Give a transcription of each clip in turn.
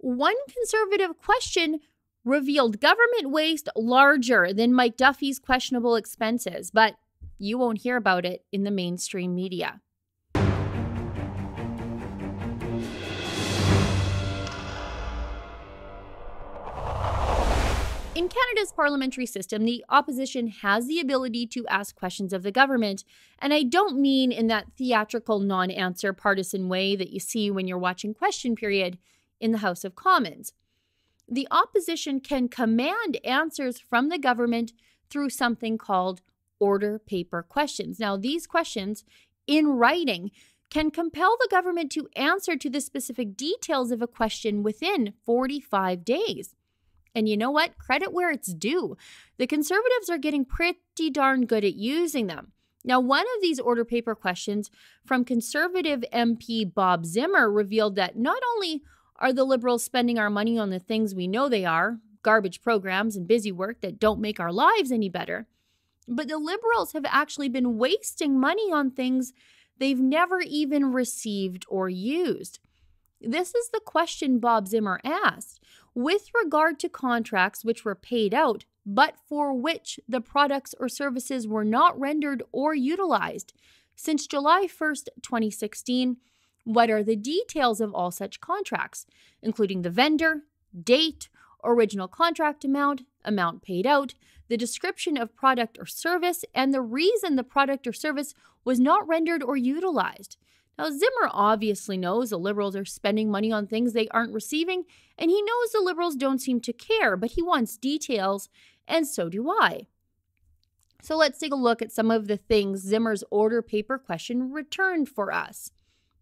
One Conservative question revealed government waste larger than Mike Duffy's questionable expenses, but you won't hear about it in the mainstream media. In Canada's parliamentary system, the opposition has the ability to ask questions of the government, and I don't mean in that theatrical non-answer partisan way that you see when you're watching Question Period in the House of Commons. The opposition can command answers from the government through something called order paper questions. Now, these questions in writing can compel the government to answer to the specific details of a question within 45 days. And you know what? Credit where it's due. The Conservatives are getting pretty darn good at using them. Now, one of these order paper questions from Conservative MP Bob Zimmer revealed that not only are the Liberals spending our money on the things we know they are, garbage programs and busy work that don't make our lives any better, but the Liberals have actually been wasting money on things they've never even received or used. This is the question Bob Zimmer asked. With regard to contracts which were paid out, but for which the products or services were not rendered or utilized, since July 1st, 2016, what are the details of all such contracts, including the vendor, date, original contract amount, amount paid out, the description of product or service, and the reason the product or service was not rendered or utilized? Now, Zimmer obviously knows the Liberals are spending money on things they aren't receiving, and he knows the Liberals don't seem to care, but he wants details, and so do I. So let's take a look at some of the things Zimmer's order paper question returned for us.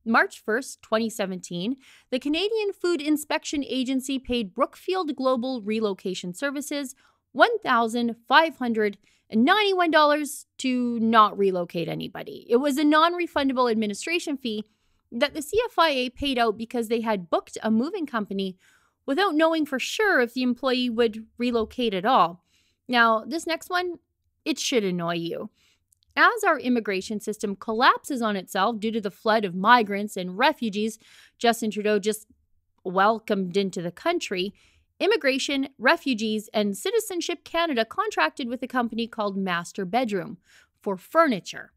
March 1st, 2017, the Canadian Food Inspection Agency paid Brookfield Global Relocation Services $1,591 to not relocate anybody. It was a non-refundable administration fee that the CFIA paid out because they had booked a moving company without knowing for sure if the employee would relocate at all. Now, this next one, it should annoy you. As our immigration system collapses on itself due to the flood of migrants and refugees Justin Trudeau just welcomed into the country, Immigration, Refugees, and Citizenship Canada contracted with a company called Master Bedroom for furniture.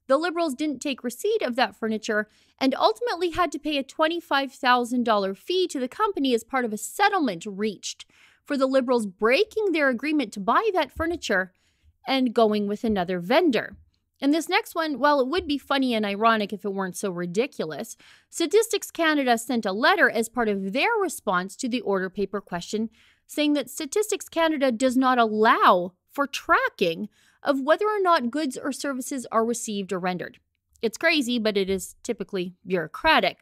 The Liberals didn't take receipt of that furniture and ultimately had to pay a $25,000 fee to the company as part of a settlement reached for the Liberals breaking their agreement to buy that furniture and going with another vendor. And this next one, well, it would be funny and ironic if it weren't so ridiculous. Statistics Canada sent a letter as part of their response to the order paper question saying that Statistics Canada does not allow for tracking of whether or not goods or services are received or rendered. It's crazy, but it is typically bureaucratic.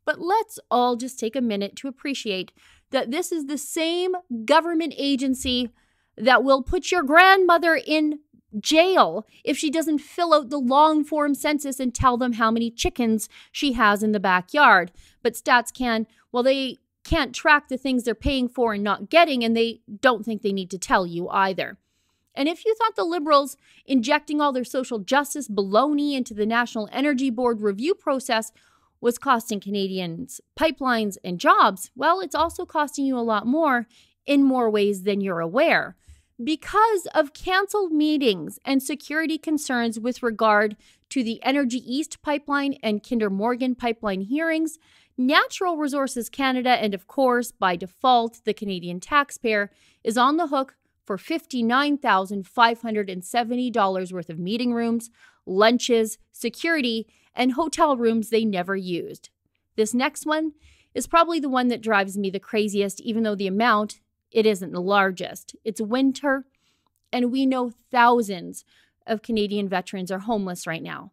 But let's all just take a minute to appreciate that this is the same government agency that will put your grandmother in jail if she doesn't fill out the long form census and tell them how many chickens she has in the backyard. But Stats can, well, they can't track the things they're paying for and not getting, and they don't think they need to tell you either. And if you thought the Liberals injecting all their social justice baloney into the National Energy Board review process was costing Canadians pipelines and jobs, well, it's also costing you a lot more in more ways than you're aware. Because of canceled meetings and security concerns with regard to the Energy East pipeline and Kinder Morgan pipeline hearings, Natural Resources Canada, and of course, by default, the Canadian taxpayer, is on the hook for $59,570 worth of meeting rooms, lunches, security, and hotel rooms they never used. This next one is probably the one that drives me the craziest, even though the amount, it isn't the largest. It's winter, and we know thousands of Canadian veterans are homeless right now.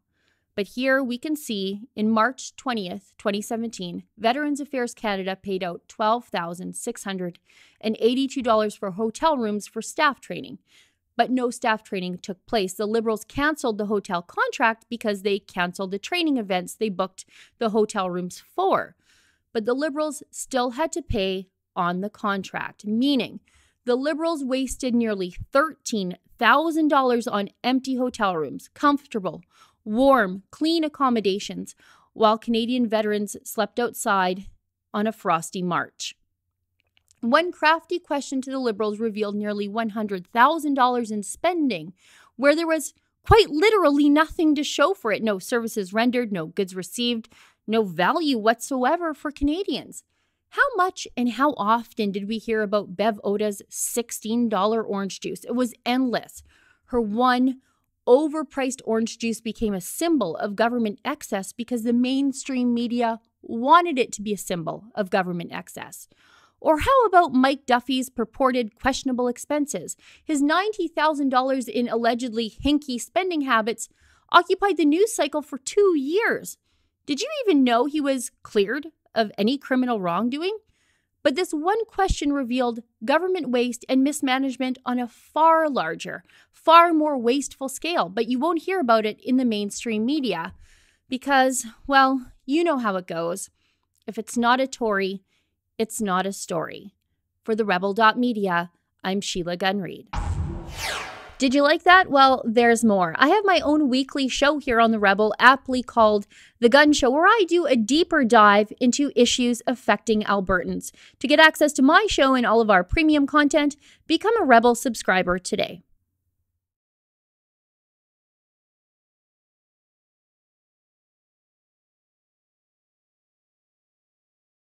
But here we can see in March 20th, 2017, Veterans Affairs Canada paid out $12,682 for hotel rooms for staff training. But no staff training took place. The Liberals canceled the hotel contract because they canceled the training events they booked the hotel rooms for. But the Liberals still had to pay on the contract, meaning the Liberals wasted nearly $13,000 on empty hotel rooms, comfortable, warm, clean accommodations, while Canadian veterans slept outside on a frosty March. One crafty question to the Liberals revealed nearly $100,000 in spending, where there was quite literally nothing to show for it. No services rendered, no goods received, no value whatsoever for Canadians. How much and how often did we hear about Bev Oda's $16 orange juice? It was endless. Her one overpriced orange juice became a symbol of government excess because the mainstream media wanted it to be a symbol of government excess. Or how about Mike Duffy's purported questionable expenses? His $90,000 in allegedly hinky spending habits occupied the news cycle for 2 years. Did you even know he was cleared of any criminal wrongdoing? But this one question revealed government waste and mismanagement on a far larger, far more wasteful scale. But you won't hear about it in the mainstream media because, well, you know how it goes. If it's not a Tory, it's not a story. For the Rebel.media, I'm Sheila Gunn Reid. Did you like that? Well, there's more. I have my own weekly show here on The Rebel, aptly called The Gun Show, where I do a deeper dive into issues affecting Albertans. To get access to my show and all of our premium content, become a Rebel subscriber today.